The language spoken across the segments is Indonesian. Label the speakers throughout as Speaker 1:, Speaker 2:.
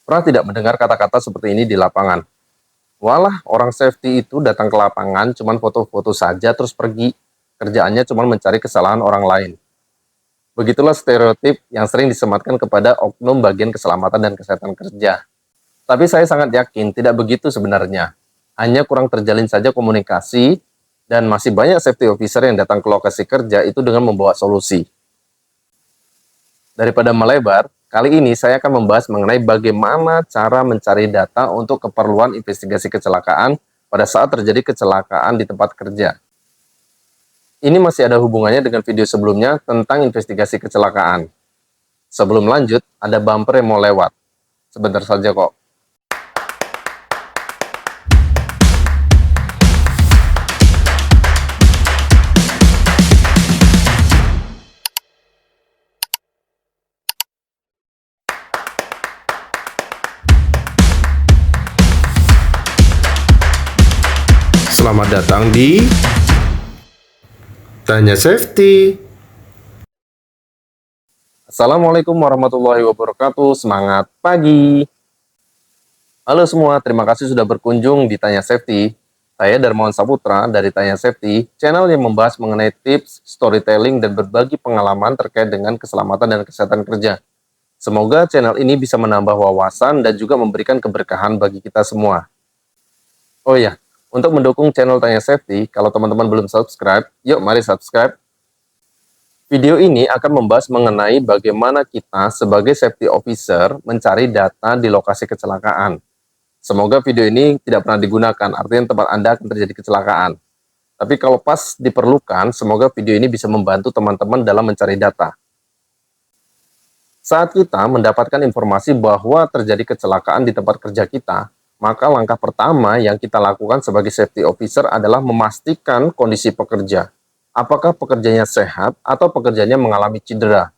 Speaker 1: Pernah tidak mendengar kata-kata seperti ini di lapangan? Walah, orang safety itu datang ke lapangan cuman foto-foto saja terus pergi. Kerjaannya cuman mencari kesalahan orang lain. Begitulah stereotip yang sering disematkan kepada oknum bagian keselamatan dan kesehatan kerja. Tapi saya sangat yakin tidak begitu sebenarnya. Hanya kurang terjalin saja komunikasi dan masih banyak safety officer yang datang ke lokasi kerja itu dengan membawa solusi. Daripada melebar, kali ini saya akan membahas mengenai bagaimana cara mencari data untuk keperluan investigasi kecelakaan pada saat terjadi kecelakaan di tempat kerja. Ini masih ada hubungannya dengan video sebelumnya tentang investigasi kecelakaan. Sebelum lanjut, ada bumper yang mau lewat. Sebentar saja kok. Selamat datang di Tanya Safety. Assalamualaikum warahmatullahi wabarakatuh. Semangat pagi. Halo semua, terima kasih sudah berkunjung di Tanya Safety. Saya Darmawan Saputra dari Tanya Safety, channel yang membahas mengenai tips, storytelling, dan berbagi pengalaman terkait dengan keselamatan dan kesehatan kerja. Semoga channel ini bisa menambah wawasan dan juga memberikan keberkahan bagi kita semua. Oh ya, untuk mendukung channel Tanya Safety, kalau teman-teman belum subscribe, yuk mari subscribe. Video ini akan membahas mengenai bagaimana kita sebagai safety officer mencari data di lokasi kecelakaan. Semoga video ini tidak pernah digunakan, artinya tempat Anda akan terjadi kecelakaan. Tapi kalau pas diperlukan, semoga video ini bisa membantu teman-teman dalam mencari data. Saat kita mendapatkan informasi bahwa terjadi kecelakaan di tempat kerja kita, maka langkah pertama yang kita lakukan sebagai safety officer adalah memastikan kondisi pekerja. Apakah pekerjanya sehat atau pekerjanya mengalami cedera?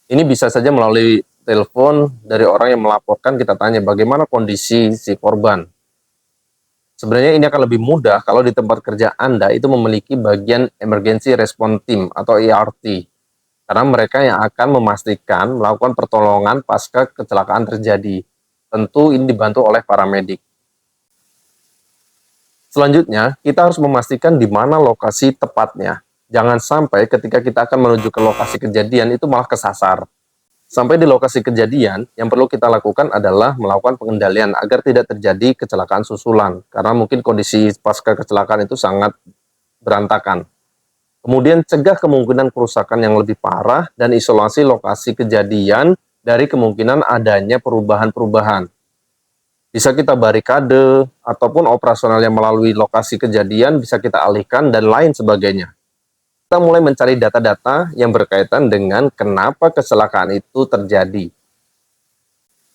Speaker 1: Ini bisa saja melalui telepon dari orang yang melaporkan, kita tanya bagaimana kondisi si korban. Sebenarnya ini akan lebih mudah kalau di tempat kerja Anda itu memiliki bagian Emergency Response Team atau ERT. Karena mereka yang akan memastikan melakukan pertolongan pasca kecelakaan terjadi. Tentu ini dibantu oleh paramedik. Selanjutnya, kita harus memastikan di mana lokasi tepatnya. Jangan sampai ketika kita akan menuju ke lokasi kejadian itu malah kesasar. Sampai di lokasi kejadian, yang perlu kita lakukan adalah melakukan pengendalian agar tidak terjadi kecelakaan susulan. Karena mungkin kondisi pasca kecelakaan itu sangat berantakan. Kemudian cegah kemungkinan kerusakan yang lebih parah dan isolasi lokasi kejadian dari kemungkinan adanya perubahan-perubahan. Bisa kita barikade, ataupun operasional yang melalui lokasi kejadian bisa kita alihkan, dan lain sebagainya. Kita mulai mencari data-data yang berkaitan dengan kenapa kecelakaan itu terjadi.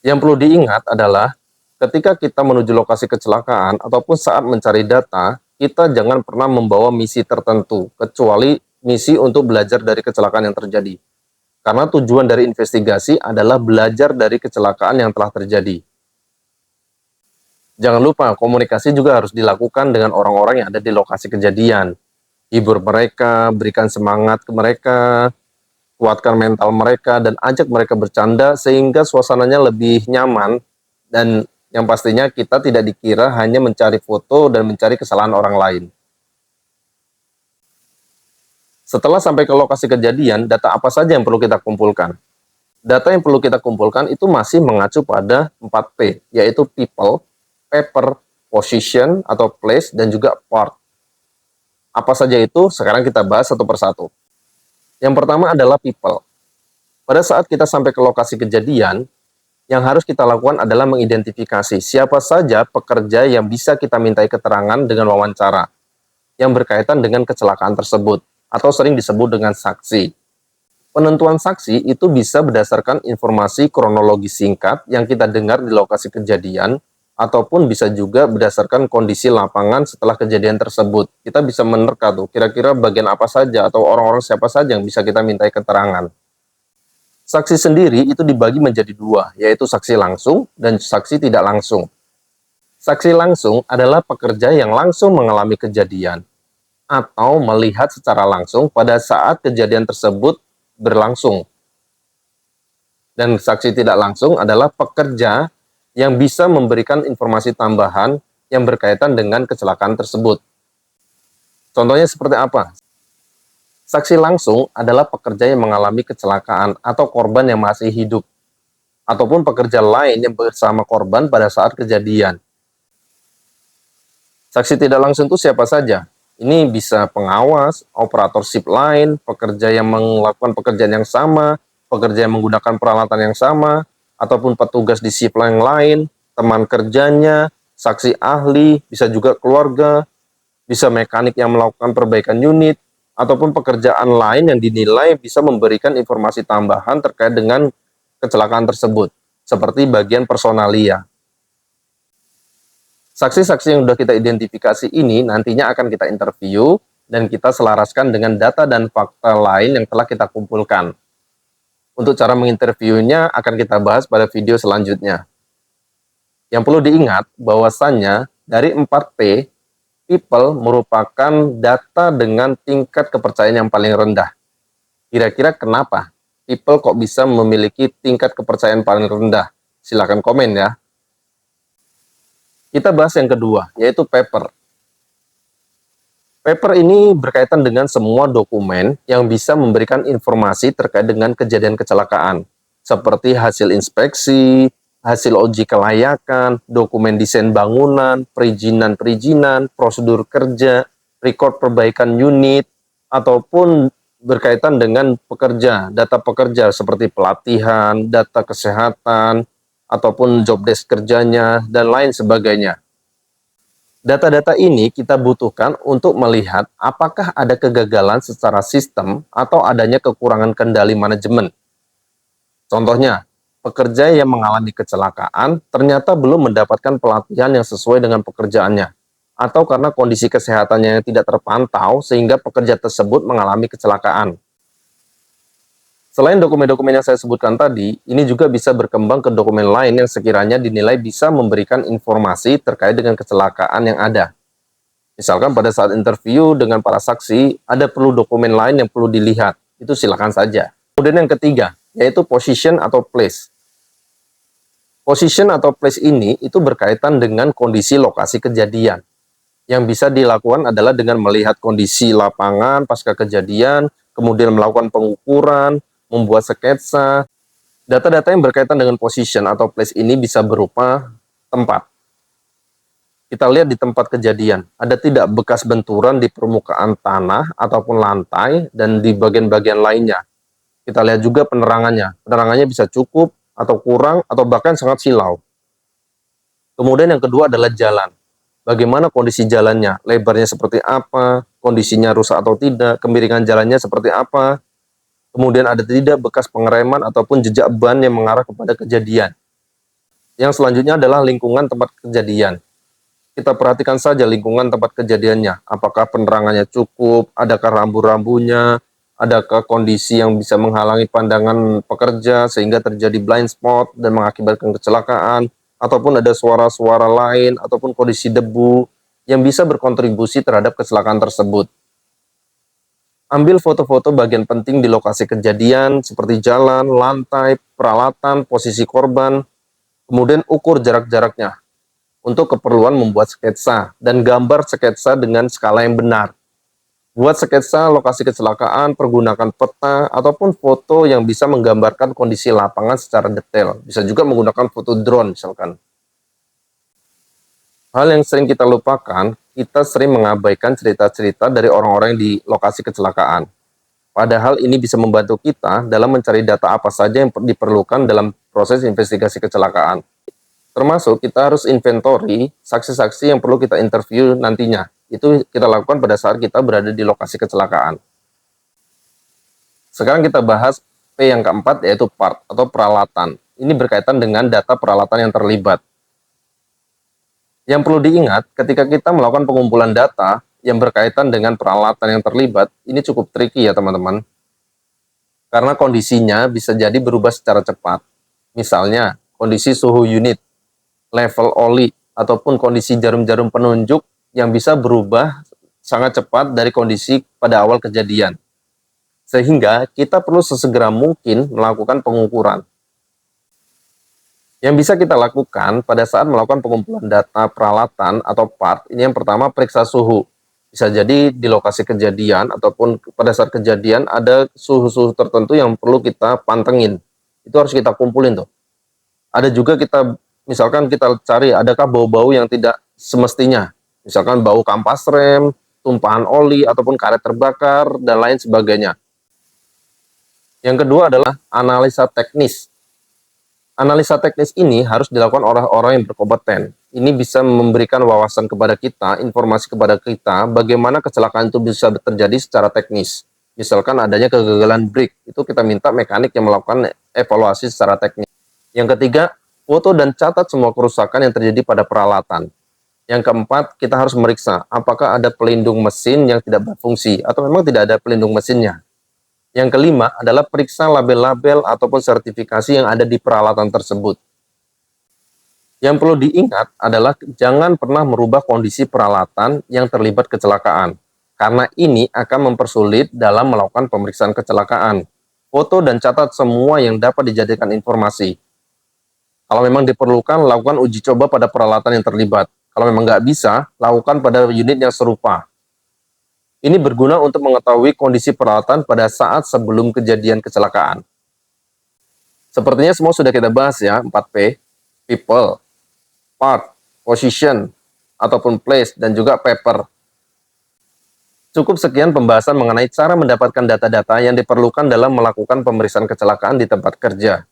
Speaker 1: Yang perlu diingat adalah, ketika kita menuju lokasi kecelakaan, ataupun saat mencari data, kita jangan pernah membawa misi tertentu, kecuali misi untuk belajar dari kecelakaan yang terjadi. Karena tujuan dari investigasi adalah belajar dari kecelakaan yang telah terjadi. Jangan lupa, komunikasi juga harus dilakukan dengan orang-orang yang ada di lokasi kejadian. Hibur mereka, berikan semangat ke mereka, kuatkan mental mereka, dan ajak mereka bercanda sehingga suasananya lebih nyaman. Dan yang pastinya kita tidak dikira hanya mencari foto dan mencari kesalahan orang lain. Setelah sampai ke lokasi kejadian, data apa saja yang perlu kita kumpulkan? Data yang perlu kita kumpulkan itu masih mengacu pada 4P, yaitu people, paper, position atau place, dan juga part. Apa saja itu? Sekarang kita bahas satu persatu. Yang pertama adalah people. Pada saat kita sampai ke lokasi kejadian, yang harus kita lakukan adalah mengidentifikasi siapa saja pekerja yang bisa kita mintai keterangan dengan wawancara yang berkaitan dengan kecelakaan tersebut, atau sering disebut dengan saksi. Penentuan saksi itu bisa berdasarkan informasi kronologi singkat yang kita dengar di lokasi kejadian, ataupun bisa juga berdasarkan kondisi lapangan setelah kejadian tersebut. Kita bisa menerka tuh, kira-kira bagian apa saja atau orang-orang siapa saja yang bisa kita mintai keterangan. Saksi sendiri itu dibagi menjadi dua, yaitu saksi langsung dan saksi tidak langsung. Saksi langsung adalah pekerja yang langsung mengalami kejadian atau melihat secara langsung pada saat kejadian tersebut berlangsung. Dan saksi tidak langsung adalah pekerja yang bisa memberikan informasi tambahan yang berkaitan dengan kecelakaan tersebut. Contohnya seperti apa? Saksi langsung adalah pekerja yang mengalami kecelakaan atau korban yang masih hidup, ataupun pekerja lain yang bersama korban pada saat kejadian. Saksi tidak langsung itu siapa saja? Ini bisa pengawas, operator ship lain, pekerja yang melakukan pekerjaan yang sama, pekerja yang menggunakan peralatan yang sama, ataupun petugas di ship yang lain, teman kerjanya, saksi ahli, bisa juga keluarga, bisa mekanik yang melakukan perbaikan unit, ataupun pekerjaan lain yang dinilai bisa memberikan informasi tambahan terkait dengan kecelakaan tersebut, seperti bagian personalia. Saksi-saksi yang sudah kita identifikasi ini nantinya akan kita interview dan kita selaraskan dengan data dan fakta lain yang telah kita kumpulkan. Untuk cara menginterviewnya akan kita bahas pada video selanjutnya. Yang perlu diingat bahwasannya dari 4P, people merupakan data dengan tingkat kepercayaan yang paling rendah. Kira-kira kenapa people kok bisa memiliki tingkat kepercayaan paling rendah? Silahkan komen ya. Kita bahas yang kedua, yaitu paper. Paper ini berkaitan dengan semua dokumen yang bisa memberikan informasi terkait dengan kejadian kecelakaan, seperti hasil inspeksi, hasil uji kelayakan, dokumen desain bangunan, perizinan-perizinan, prosedur kerja, record perbaikan unit, ataupun berkaitan dengan pekerja, data pekerja seperti pelatihan, data kesehatan, ataupun job desk kerjanya, dan lain sebagainya. Data-data ini kita butuhkan untuk melihat apakah ada kegagalan secara sistem atau adanya kekurangan kendali manajemen. Contohnya, pekerja yang mengalami kecelakaan ternyata belum mendapatkan pelatihan yang sesuai dengan pekerjaannya, atau karena kondisi kesehatannya yang tidak terpantau sehingga pekerja tersebut mengalami kecelakaan. Selain dokumen-dokumen yang saya sebutkan tadi, ini juga bisa berkembang ke dokumen lain yang sekiranya dinilai bisa memberikan informasi terkait dengan kecelakaan yang ada. Misalkan pada saat interview dengan para saksi, ada perlu dokumen lain yang perlu dilihat. Itu silakan saja. Kemudian yang ketiga, yaitu position atau place. Position atau place ini itu berkaitan dengan kondisi lokasi kejadian. Yang bisa dilakukan adalah dengan melihat kondisi lapangan pasca kejadian, kemudian melakukan pengukuran, membuat sketsa. Data-data yang berkaitan dengan position atau place ini bisa berupa tempat. Kita lihat di tempat kejadian, ada tidak bekas benturan di permukaan tanah ataupun lantai dan di bagian-bagian lainnya. Kita lihat juga penerangannya. Penerangannya bisa cukup atau kurang atau bahkan sangat silau. Kemudian yang kedua adalah jalan. Bagaimana kondisi jalannya, lebarnya seperti apa, kondisinya rusak atau tidak, kemiringan jalannya seperti apa. Kemudian ada tidak bekas pengereman ataupun jejak ban yang mengarah kepada kejadian. Yang selanjutnya adalah lingkungan tempat kejadian. Kita perhatikan saja lingkungan tempat kejadiannya. Apakah penerangannya cukup, adakah rambu-rambunya, adakah kondisi yang bisa menghalangi pandangan pekerja sehingga terjadi blind spot dan mengakibatkan kecelakaan, ataupun ada suara-suara lain, ataupun kondisi debu yang bisa berkontribusi terhadap kecelakaan tersebut. Ambil foto-foto bagian penting di lokasi kejadian seperti jalan, lantai, peralatan, posisi korban, kemudian ukur jarak-jaraknya untuk keperluan membuat sketsa dan gambar sketsa dengan skala yang benar. Buat sketsa lokasi kecelakaan, pergunakan peta ataupun foto yang bisa menggambarkan kondisi lapangan secara detail. Bisa juga menggunakan foto drone misalkan. Hal yang sering kita lupakan, kita sering mengabaikan cerita-cerita dari orang-orang di lokasi kecelakaan. Padahal ini bisa membantu kita dalam mencari data apa saja yang diperlukan dalam proses investigasi kecelakaan. Termasuk kita harus inventory saksi-saksi yang perlu kita interview nantinya. Itu kita lakukan pada saat kita berada di lokasi kecelakaan. Sekarang kita bahas P yang keempat, yaitu part atau peralatan. Ini berkaitan dengan data peralatan yang terlibat. Yang perlu diingat, ketika kita melakukan pengumpulan data yang berkaitan dengan peralatan yang terlibat, ini cukup tricky ya teman-teman. Karena kondisinya bisa jadi berubah secara cepat. Misalnya, kondisi suhu unit, level oli, ataupun kondisi jarum-jarum penunjuk yang bisa berubah sangat cepat dari kondisi pada awal kejadian. Sehingga kita perlu sesegera mungkin melakukan pengukuran. Yang bisa kita lakukan pada saat melakukan pengumpulan data peralatan atau part, ini yang pertama periksa suhu. Bisa jadi di lokasi kejadian ataupun pada saat kejadian ada suhu-suhu tertentu yang perlu kita pantengin. Itu harus kita kumpulin tuh. Ada juga kita, misalkan kita cari adakah bau-bau yang tidak semestinya. Misalkan bau kampas rem, tumpahan oli, ataupun karet terbakar, dan lain sebagainya. Yang kedua adalah analisa teknis. Analisa teknis ini harus dilakukan orang-orang yang berkompeten. Ini bisa memberikan wawasan kepada kita, informasi kepada kita, bagaimana kecelakaan itu bisa terjadi secara teknis. Misalkan adanya kegagalan brake, itu kita minta mekanik yang melakukan evaluasi secara teknis. Yang ketiga, foto dan catat semua kerusakan yang terjadi pada peralatan. Yang keempat, kita harus meriksa apakah ada pelindung mesin yang tidak berfungsi atau memang tidak ada pelindung mesinnya. Yang kelima adalah periksa label-label ataupun sertifikasi yang ada di peralatan tersebut. Yang perlu diingat adalah jangan pernah merubah kondisi peralatan yang terlibat kecelakaan, karena ini akan mempersulit dalam melakukan pemeriksaan kecelakaan. Foto dan catat semua yang dapat dijadikan informasi. Kalau memang diperlukan, lakukan uji coba pada peralatan yang terlibat. Kalau memang nggak bisa, lakukan pada unit yang serupa. Ini berguna untuk mengetahui kondisi peralatan pada saat sebelum kejadian kecelakaan. Sepertinya semua sudah kita bahas ya, 4P, people, part, position, ataupun place, dan juga paper. Cukup sekian pembahasan mengenai cara mendapatkan data-data yang diperlukan dalam melakukan pemeriksaan kecelakaan di tempat kerja.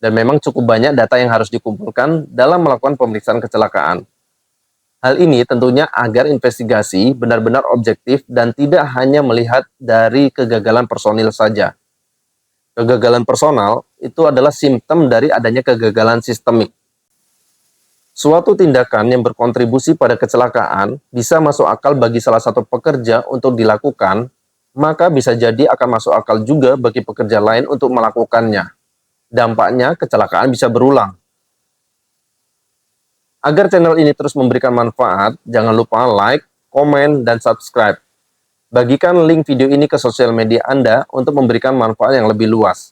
Speaker 1: Dan memang cukup banyak data yang harus dikumpulkan dalam melakukan pemeriksaan kecelakaan. Hal ini tentunya agar investigasi benar-benar objektif dan tidak hanya melihat dari kegagalan personil saja. Kegagalan personal itu adalah simptom dari adanya kegagalan sistemik. Suatu tindakan yang berkontribusi pada kecelakaan bisa masuk akal bagi salah satu pekerja untuk dilakukan, maka bisa jadi akan masuk akal juga bagi pekerja lain untuk melakukannya. Dampaknya kecelakaan bisa berulang. Agar channel ini terus memberikan manfaat, jangan lupa like, komen, dan subscribe. Bagikan link video ini ke sosial media Anda untuk memberikan manfaat yang lebih luas.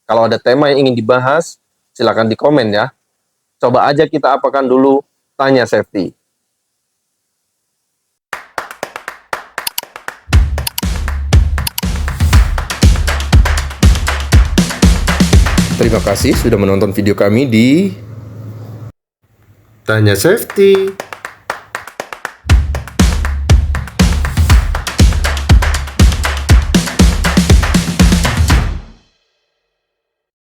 Speaker 1: Kalau ada tema yang ingin dibahas, silakan di komen ya. Coba aja kita apakan dulu, tanya safety. Terima kasih sudah menonton video kami di Tanya Safety.